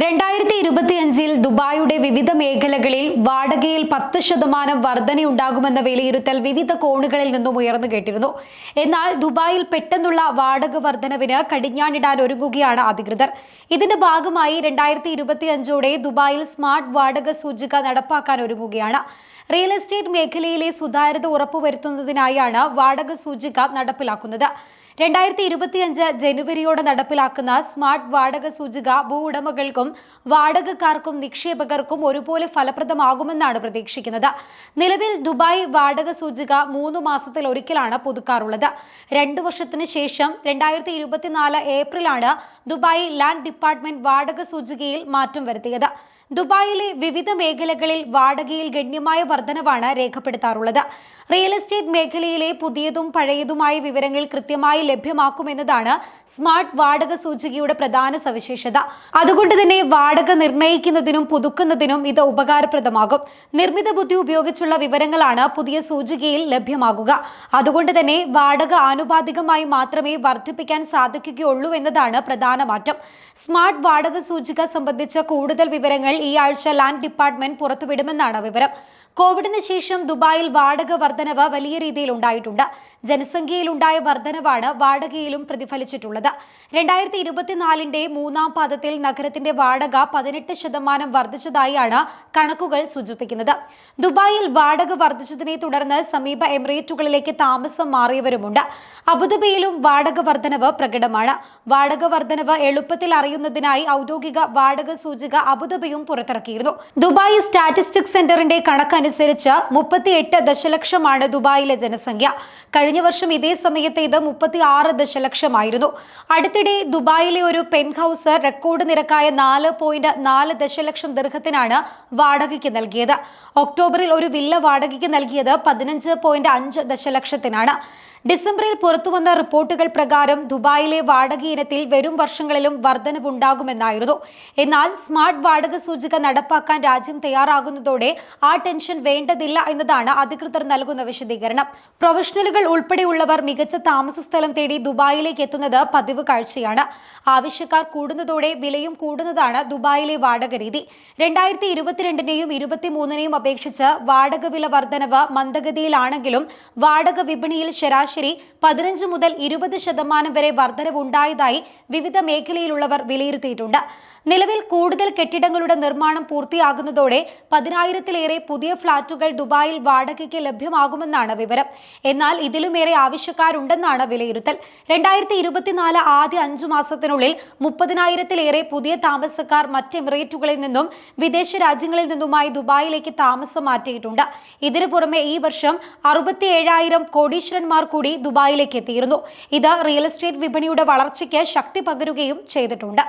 2025 ദുബായിയുടെ വിവിധ മേഖലകളിൽ വാടകയിൽ 10% വർധനയുണ്ടാകുമെന്ന വിലയിരുത്തൽ വിവിധ കോണുകളിൽ നിന്നും ഉയർന്നു കേട്ടിരുന്നു. എന്നാൽ ദുബായിൽ പെട്ടെന്നുള്ള വാടക വർധനവിന് കടിഞ്ഞാണിടാൻ ഒരുങ്ങുകയാണ് അധികൃതർ. ഇതിന്റെ ഭാഗമായി 2025ഓടെ ദുബായിൽ സ്മാർട്ട് വാടക സൂചിക നടപ്പാക്കാൻ ഒരുങ്ങുകയാണ്. റിയൽ എസ്റ്റേറ്റ് മേഖലയിലെ സുതാര്യത ഉറപ്പുവരുത്തുന്നതിനായാണ് വാടക സൂചിക നടപ്പിലാക്കുന്നത്. 2025 ജനുവരിയോടെ നടപ്പിലാക്കുന്ന സ്മാർട്ട് വാടക സൂചിക ഭൂവുടമകൾക്കും വാടകക്കാർക്കും നിക്ഷേപകർക്കും ഒരുപോലെ ഫലപ്രദമാകുമെന്നാണ് പ്രതീക്ഷിക്കുന്നത്. നിലവിൽ ദുബായ് വാടക സൂചിക 3 മാസത്തിൽ ഒരിക്കലാണ് പുതുക്കാറുള്ളത്. 2 വർഷത്തിന് ശേഷം 2024 ഏപ്രിലാണ് ദുബായ് ലാൻഡ് ഡിപ്പാർട്ട്മെന്റ് വാടക സൂചികയിൽ മാറ്റം വരുത്തിയത്. ദുബായിലെ വിവിധ മേഖലകളിൽ വാടകയിൽ ഗണ്യമായ വർധനവാണ് രേഖപ്പെടുത്താറുള്ളത്. റിയൽ എസ്റ്റേറ്റ് മേഖലയിലെ പുതിയതും പഴയതുമായ വിവരങ്ങൾ കൃത്യമായി ലഭ്യമാക്കുമെന്നതാണ് സ്മാർട്ട് വാടക സൂചികയുടെ പ്രധാന സവിശേഷത. അതുകൊണ്ട് തന്നെ വാടക നിർണ്ണയിക്കുന്നതിനും പുതുക്കുന്നതിനും ഇത് ഉപകാരപ്രദമാകും. നിർമ്മിത ബുദ്ധി ഉപയോഗിച്ചുള്ള വിവരങ്ങളാണ് പുതിയ സൂചികയിൽ ലഭ്യമാകുക. അതുകൊണ്ട് തന്നെ വാടക ആനുപാതികമായി മാത്രമേ വർദ്ധിപ്പിക്കാൻ സാധിക്കുകയുള്ളൂ എന്നതാണ് പ്രധാന മാറ്റം. സ്മാർട്ട് വാടക സൂചിക സംബന്ധിച്ച കൂടുതൽ വിവരങ്ങൾ ഈ ആഴ്ച ലാൻഡ് ഡിപ്പാർട്ട്മെന്റ് പുറത്തുവിടുമെന്നാണ് വിവരം. കോവിഡിന് ശേഷം ദുബായിൽ വാടക വർധനവ് വലിയ രീതിയിൽ ഉണ്ടായിട്ടുണ്ട്. ജനസംഖ്യയിലുണ്ടായ വർധനവാണ് വാടകയിലും പ്രതിഫലിച്ചിട്ടുള്ളത്. 2024 മൂന്നാം പാദത്തിൽ നഗരത്തിന്റെ വാടക 18% വർദ്ധിച്ചതായാണ് കണക്കുകൾ സൂചിപ്പിക്കുന്നത്. ദുബായിൽ വാടക വർദ്ധിച്ചതിനെ തുടർന്ന് സമീപ എമിറേറ്റുകളിലേക്ക് താമസം മാറിയവരുമുണ്ട്. അബുദാബിയിലും വാടക വർധനവ് പ്രകടമാണ്. വാടക വർധനവ് എളുപ്പത്തിൽ അറിയുന്നതിനായി ഔദ്യോഗിക വാടക സൂചിക അബുദാബിയും പുറത്തിറക്കിയിരുന്നു. ദുബായ് സ്റ്റാറ്റിസ്റ്റിക്സ് സെന്ററിന്റെ കണക്കനുസരിച്ച് 38 ദശലക്ഷമാണ് ദുബായിലെ ജനസംഖ്യ. കഴിഞ്ഞ വർഷം ഇതേ സമയത്ത് ഇത് 36 ദശലക്ഷമായിരുന്നു. അടുത്തിടെ ദുബായിലെ ഒരു പെൻ ഹൗസ് റെക്കോർഡ് നിരക്കായ 4.4 ദശലക്ഷം ദിർഹത്തിനാണ് വാടകയ്ക്ക് നൽകിയത്. ഒക്ടോബറിൽ ഒരു വില്ല വാടകയ്ക്ക് നൽകിയത് 15.5 ദശലക്ഷത്തിനാണ്. ഡിസംബറിൽ പുറത്തുവന്ന റിപ്പോർട്ടുകൾ പ്രകാരം ദുബായിലെ വാടക ഇനത്തിൽ വരും വർഷങ്ങളിലും വർധനവുണ്ടാകുമെന്നായിരുന്നു. എന്നാൽ സ്മാർട്ട് വാടക സൂചിക നടപ്പാക്കാൻ രാജ്യം തയ്യാറാകുന്നതോടെ ആ ടെൻഷൻ വേണ്ടതില്ല എന്നതാണ് അധികൃതർ നൽകുന്ന വിശദീകരണം. പ്രൊഫഷണലുകൾ ഉൾപ്പെടെയുള്ളവർ മികച്ച താമസ സ്ഥലം തേടി ദുബായിലേക്ക് എത്തുന്നത് പതിവ് കാഴ്ചയാണ്. ആവശ്യക്കാർ കൂടുന്നതോടെ വിലയും കൂടുന്നതാണ് ദുബായിലെ വാടക രീതി. 2022നെയും 2023നെയും അപേക്ഷിച്ച് വാടക വില വർധനവ് മന്ദഗതിയിലാണെങ്കിലും വാടക വിപണിയിൽ ശരാശരി 15 മുതൽ 20% വരെ വർധനവുണ്ടായതായി വിവിധ മേഖലയിലുള്ളവർ വിലയിരുത്തിയിട്ടുണ്ട്. നിലവിൽ കൂടുതൽ കെട്ടിടങ്ങളുടെ നിർമ്മാണം പൂർത്തിയാകുന്നതോടെ 10,000-ലേറെ പുതിയ ഫ്ളാറ്റുകൾ ദുബായിൽ വാടകയ്ക്ക് ലഭ്യമാകുമെന്നാണ് വിവരം. എന്നാൽ ഇതിലുമേറെ ആവശ്യക്കാരുണ്ടെന്നാണ് വിലയിരുത്തൽ. 2024 ആദ്യ 5 മാസത്തിനുള്ളിൽ 30,000-ലേറെ പുതിയ താമസക്കാർ മറ്റ് എമിറേറ്റുകളിൽ നിന്നും വിദേശ രാജ്യങ്ങളിൽ നിന്നുമായി ദുബായിലേക്ക് താമസം മാറ്റിയിട്ടുണ്ട്. ഇതിനു പുറമെ ഈ വർഷം 67,000 കോടീശ്വരന്മാർ കൂടി ദുബായിലേക്ക് എത്തിയിരുന്നു. ഇത് റിയൽ എസ്റ്റേറ്റ് വിപണിയുടെ വളർച്ചയ്ക്ക് ശക്തി പകരുകയും ചെയ്തിട്ടുണ്ട്.